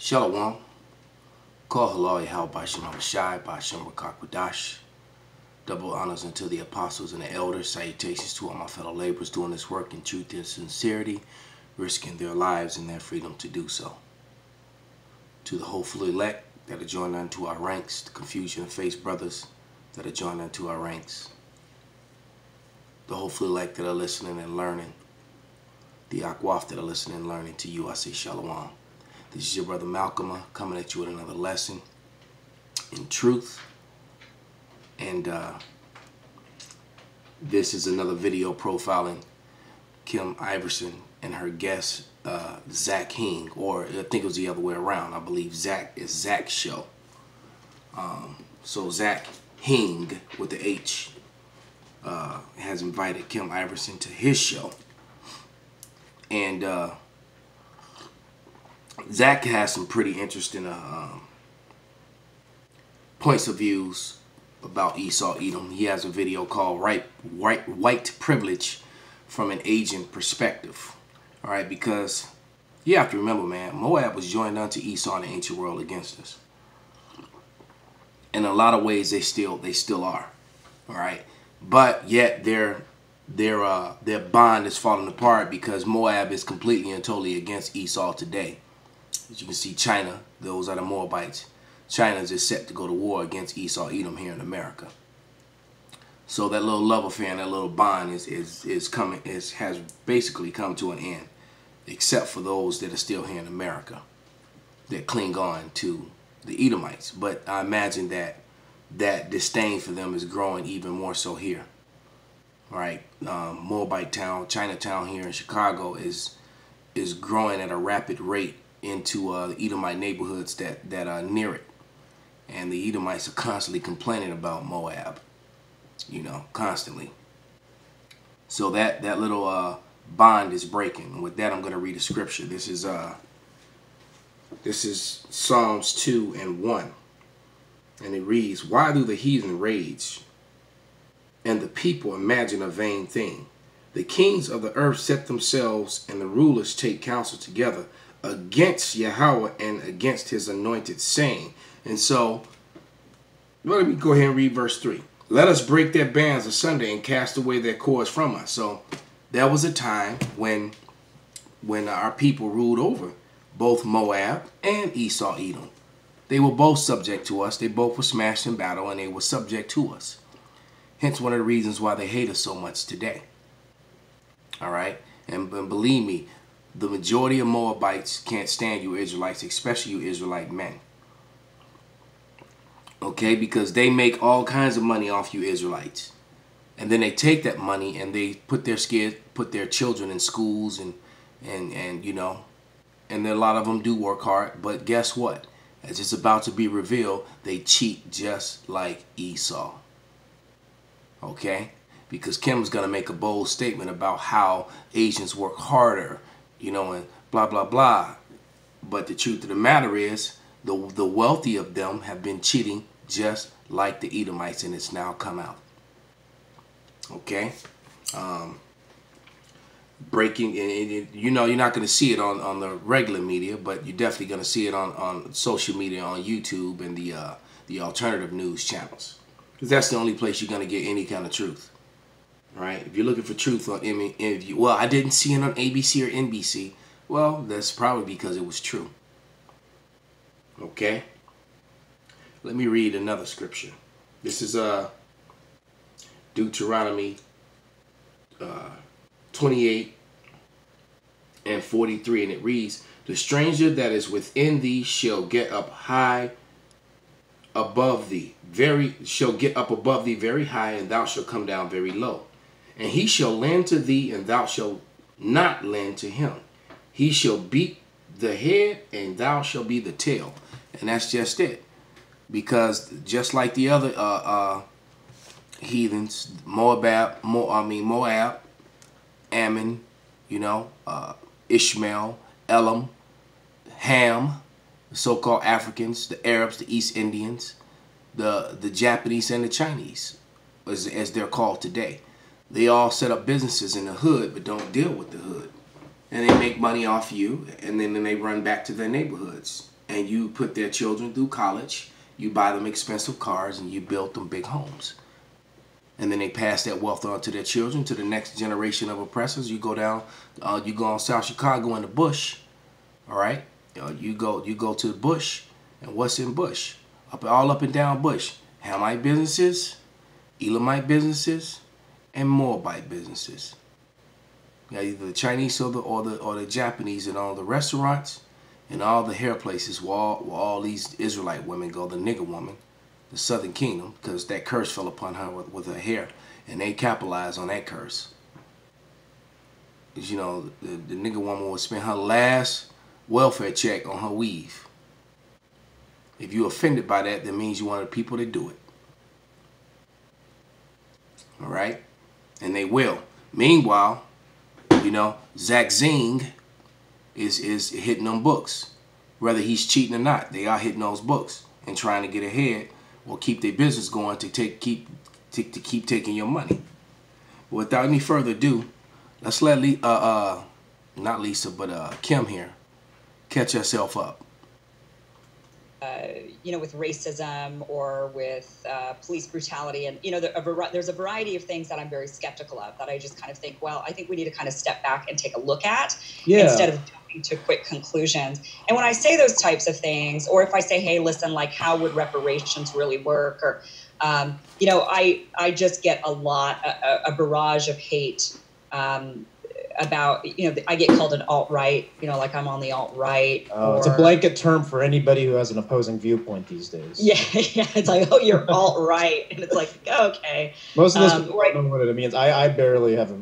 Shalom. Call halal Yahal Bashim Abashai Bashim Rakakwadash. Double honors unto the apostles and the elders. Salutations to all my fellow laborers doing this work in truth and sincerity, risking their lives and their freedom to do so. To the hopeful elect that are joined unto our ranks, the confusion of face brothers that are joined unto our ranks, the hopeful elect that are listening and learning, the Akwaf that are listening and learning, to you I say Shalom. This is your brother Malcolm coming at you with another lesson in truth. And this is another video profiling Kim Iverson and her guest, Zach Hing, or I think it was the other way around. I believe Zach is Zach's show. So Zach Hing with the H has invited Kim Iverson to his show. And Zach has some pretty interesting points of views about Esau Edom. He has a video called White Privilege from an Asian Perspective. All right, because you have to remember, man, Moab was joined unto Esau in the ancient world against us. In a lot of ways, they still are. All right, but yet their bond is falling apart because Moab is completely and totally against Esau today. As you can see, China, those are the Moabites. China is set to go to war against Esau Edom here in America. So that little love affair and that little bond has basically come to an end, except for those that are still here in America that cling on to the Edomites. But I imagine that disdain for them is growing even more so here. All right, Moabite town, Chinatown here in Chicago is growing at a rapid rate into the Edomite neighborhoods that are near it. And the Edomites are constantly complaining about Moab, you know, constantly. So that little bond is breaking. And with that, I'm going to read a scripture. This is Psalms 2:1. And it reads, "Why do the heathen rage, and the people imagine a vain thing? The kings of the earth set themselves, and the rulers take counsel together against Yahweh and against his anointed, saying." And so, let me go ahead and read verse 3. "Let us break their bands asunder and cast away their cords from us." So, there was a time when our people ruled over both Moab and Esau Edom. They were both subject to us. They both were smashed in battle, and they were subject to us. Hence, one of the reasons why they hate us so much today. All right? And believe me, the majority of Moabites can't stand you Israelites, especially you Israelite men. Okay? Because they make all kinds of money off you Israelites. And then they take that money and they put their children in schools and you know, and then a lot of them do work hard. But guess what? As it's about to be revealed, they cheat just like Esau. Okay? Because Kim's going to make a bold statement about how Asians work harder, you know, and blah, blah, blah. But the truth of the matter is, the wealthy of them have been cheating just like the Edomites, and it's now come out. Okay? Breaking, and you know, you're not going to see it on the regular media, but you're definitely going to see it on social media, on YouTube, and the alternative news channels. Because that's the only place you're going to get any kind of truth. Right? If you're looking for truth on well, I didn't see it on ABC or NBC. Well, that's probably because it was true. Okay? Let me read another scripture. This is Deuteronomy 28:43, and it reads, "The stranger that is within thee shall get up high above thee, shall get up above thee very high, and thou shalt come down very low. And he shall lend to thee, and thou shalt not lend to him. He shall beat the head, and thou shalt be the tail." And that's just it. Because just like the other heathens, Moab, Ammon, you know, Ishmael, Elam, Ham, the so-called Africans, the Arabs, the East Indians, the Japanese, and the Chinese, as they're called today. They all set up businesses in the hood, but don't deal with the hood. And they make money off you, and then they run back to their neighborhoods. and you put their children through college, you buy them expensive cars, and you build them big homes. And then they pass that wealth on to their children, to the next generation of oppressors. You go down, you go on South Chicago in the Bush, all right? You go to the Bush, and what's in Bush? All up and down Bush. Hamite businesses, Elamite businesses, and Moabite businesses. You got either the Chinese or the Japanese in all the restaurants and all the hair places where all these Israelite women go, the nigger woman, the Southern Kingdom, because that curse fell upon her with her hair, and they capitalized on that curse. Because, you know, the nigger woman would spend her last welfare check on her weave. If you're offended by that, that means you're one of the people that do it. All right? And they will. Meanwhile, you know, Zach Zing is hitting them books. Whether he's cheating or not, they are hitting those books and trying to get ahead or keep their business going to keep taking your money. Without any further ado, let's let not Lisa, but Kim here catch herself up. You know, with racism or with police brutality, and you know, there's a variety of things that I'm very skeptical of, that I just kind of think, well, I think we need to kind of step back and take a look at instead of jumping to quick conclusions. And when I say those types of things, or if I say, hey, listen, like, how would reparations really work, or you know, I just get a barrage of hate about, you know, I get called an alt-right, you know, like I'm on the alt-right. It's a blanket term for anybody who has an opposing viewpoint these days. Yeah, it's like, oh, you're alt-right. And it's like, okay. Most of those people don't know what it means. I barely have a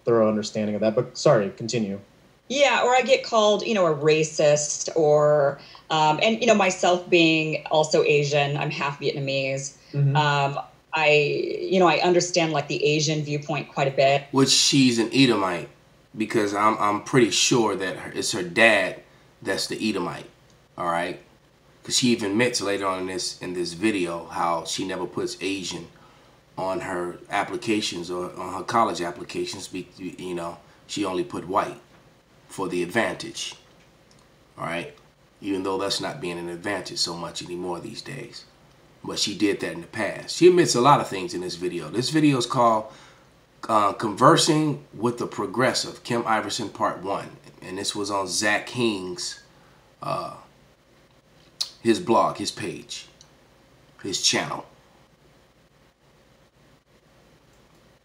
thorough understanding of that, but sorry, continue. Yeah, or I get called, you know, a racist, or, and, you know, myself being also Asian, I'm half Vietnamese. Mm-hmm. I understand like the Asian viewpoint quite a bit. Which she's an Edomite. Because I'm pretty sure that it's her dad that's the Edomite, all right? Because she even admits later on in this video how she never puts Asian on her applications or on her college applications. You know, she only put white for the advantage, all right? Even though that's not being an advantage so much anymore these days. But she did that in the past. She admits a lot of things in this video. This video is called Conversing with the Progressive, Kim Iverson Part 1. And this was on Zach Hing's, his blog, his page, his channel.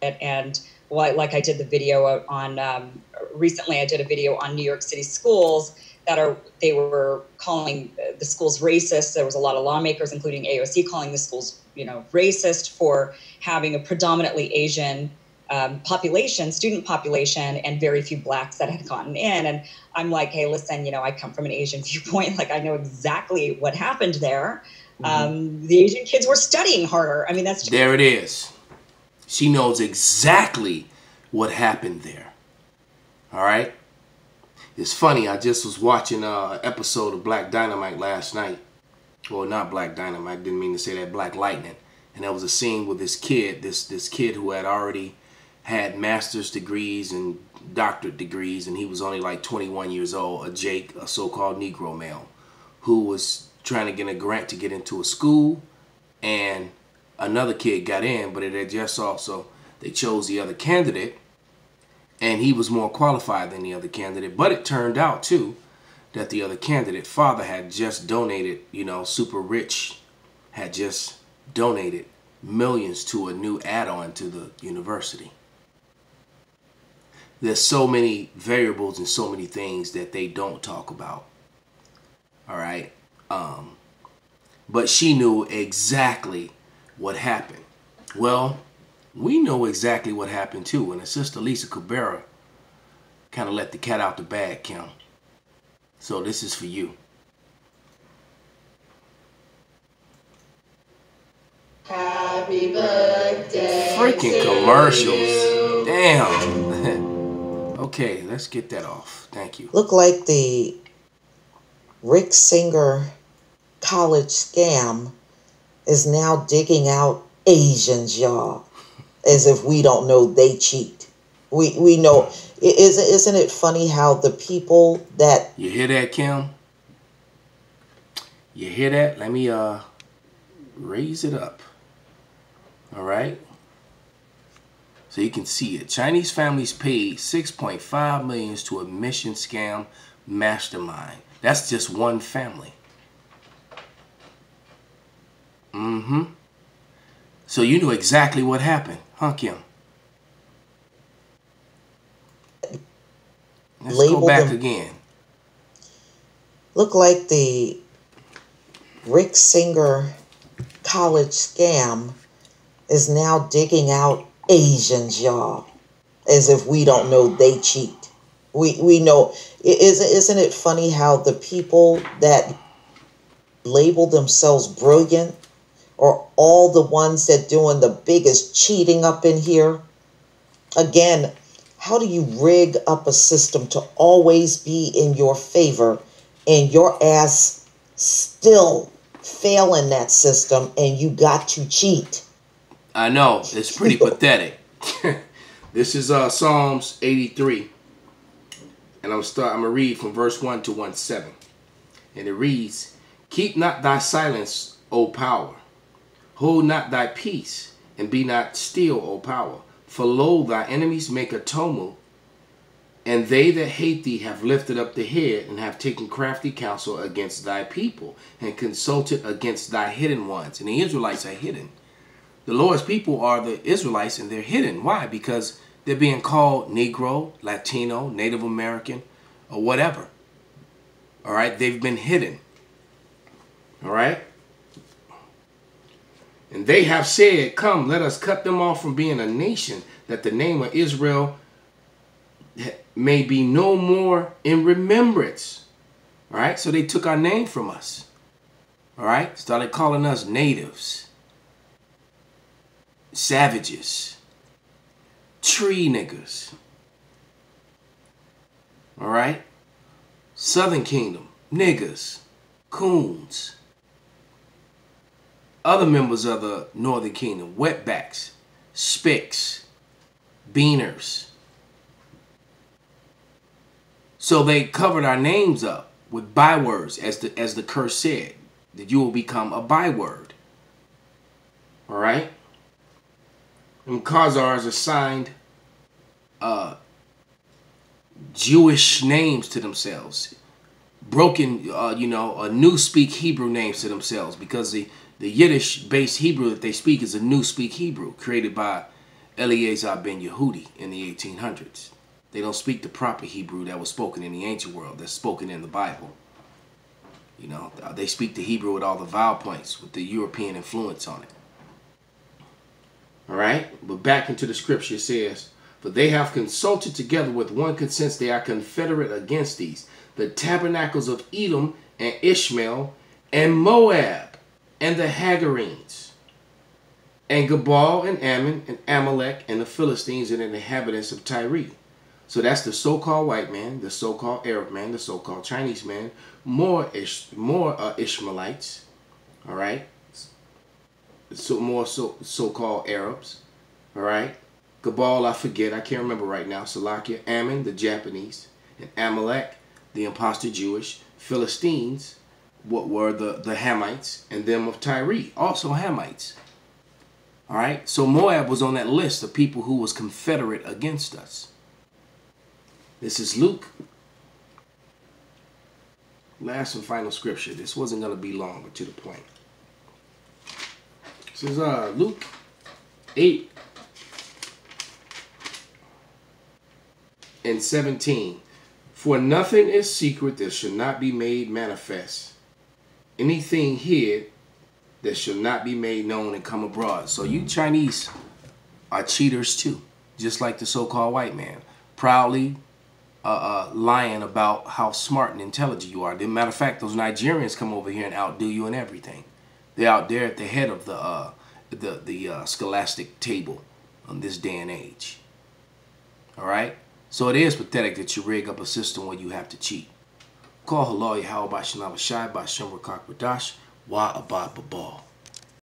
And like I did the video on, recently I did a video on New York City schools they were calling the schools racist. There was a lot of lawmakers, including AOC, calling the schools, you know, racist for having a predominantly Asian student population, and very few blacks that had gotten in. And I'm like, hey, listen, you know, I come from an Asian viewpoint. Like, I know exactly what happened there. Mm-hmm. The Asian kids were studying harder. I mean, that's... There it is. She knows exactly what happened there. All right? It's funny. I just was watching an episode of Black Dynamite last night. Well, not Black Dynamite. I didn't mean to say that. Black Lightning. And there was a scene with this kid, this kid who had already had master's degrees and doctorate degrees, and he was only like 21 years old, a so-called Negro male, who was trying to get a grant to get into a school, and another kid got in, but it had just also, they chose the other candidate, and he was more qualified than the other candidate. But it turned out, too, that the other candidate, father, had just donated, you know, super rich, had just donated millions to a new add-on to the university. There's so many variables and so many things that they don't talk about. All right. But she knew exactly what happened. Well, we know exactly what happened too. And her sister Lisa Cabrera kind of let the cat out the bag, Kim. So this is for you. Happy birthday. Freaking commercials. Damn. Okay, let's get that off. Thank you. Look like the Rick Singer college scam is now digging out Asians, y'all, as if we don't know they cheat. We know. Isn't it funny how the people that... You hear that, Kim? You hear that? Let me raise it up. All right. So you can see it. Chinese families paid $6.5 million to a mission scam mastermind. That's just one family. So you knew exactly what happened, huh, Kim? Let's go back again. Look like the Rick Singer college scam is now digging out Asians, y'all, as if we don't know they cheat. We know. Isn't it funny how the people that label themselves brilliant are all the ones that doing the biggest cheating up in here? Again, how do you rig up a system to always be in your favor and your ass still fail in that system and you got to cheat? I know. It's pretty pathetic. This is Psalms 83. And I'm going to read from verse 1 to 1:7. And it reads, "Keep not thy silence, O power. Hold not thy peace, and be not still, O power. For lo, thy enemies make a tumult, and they that hate thee have lifted up the head, and have taken crafty counsel against thy people, and consulted against thy hidden ones." And the Israelites are hidden. The Lord's people are the Israelites, and they're hidden. Why? Because they're being called Negro, Latino, Native American, or whatever. All right? They've been hidden. All right? And they have said, "Come, let us cut them off from being a nation, that the name of Israel may be no more in remembrance." All right? So they took our name from us. All right? Started calling us natives, savages, tree niggers. All right? Southern Kingdom, niggers, coons. Other members of the Northern Kingdom, wetbacks, spicks, beaners. So they covered our names up with bywords, as the curse said, that you will become a byword. All right? And Khazars assigned Jewish names to themselves, broken, new speak Hebrew names to themselves, because the Yiddish-based Hebrew that they speak is a new speak Hebrew created by Eliezer ben Yehudi in the 1800s. They don't speak the proper Hebrew that was spoken in the ancient world, that's spoken in the Bible. You know, they speak the Hebrew with all the vowel points, with the European influence on it. All right? But back into the scripture, it says, "For they have consulted together with one consent, they are confederate against these, the tabernacles of Edom and Ishmael and Moab and the Hagarenes, and Gebal and Ammon and Amalek and the Philistines and the inhabitants of Tyre." So that's the so-called white man, the so-called Arab man, the so-called Chinese man, more Ishmaelites, all right? So more so-called Arabs, all right? Gebal, I forget, I can't remember right now. Salakia, Ammon, the Japanese, and Amalek, the imposter Jewish. Philistines, what were the Hamites, and them of Tyre, also Hamites. All right? So Moab was on that list of people who was confederate against us. This is Luke. Last and final scripture. This wasn't going to be long, but to the point. This is Luke 8:17. "For nothing is secret that shall not be made manifest. Anything hid that shall not be made known and come abroad." So you Chinese are cheaters too, just like the so-called white man, proudly lying about how smart and intelligent you are. As a matter of fact, those Nigerians come over here and outdo you in everything. They're out there at the head of the scholastic table on this day and age. All right? So it is pathetic that you rig up a system where you have to cheat. Call halal Yahweh Bashanabashai Basham Rakak Radash Wa Abad Babal.